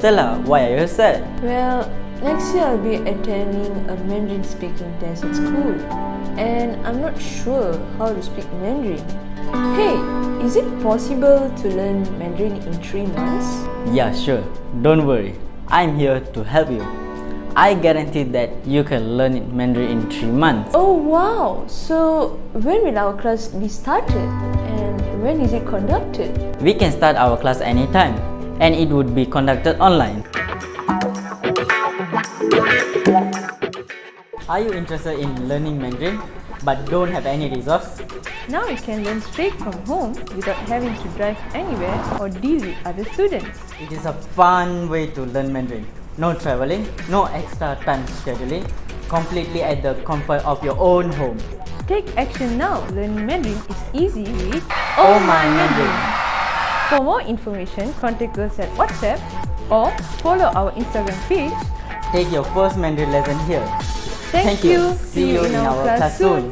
Stella, why are you sad? Well, next year I'll be attending a Mandarin speaking test at school, and I'm not sure how to speak Mandarin. Hey, is it possible to learn Mandarin in 3 months? Yeah, sure. Don't worry. I'm here to help you. I guarantee that you can learn Mandarin in 3 months. Oh wow! So when will our class be started? And when is it conducted? We can start our class anytime, and it would be conducted online. Are you interested in learning Mandarin but don't have any resource? Now you can learn straight from home without having to drive anywhere or deal with other students. It is a fun way to learn Mandarin. No traveling, no extra time scheduling, completely at the comfort of your own home. Take action now. Learning Mandarin is easy with Oh My Mandarin. For more information, contact us at WhatsApp or follow our Instagram page. Take your first Mandarin lesson here. Thank you. See you in our class soon.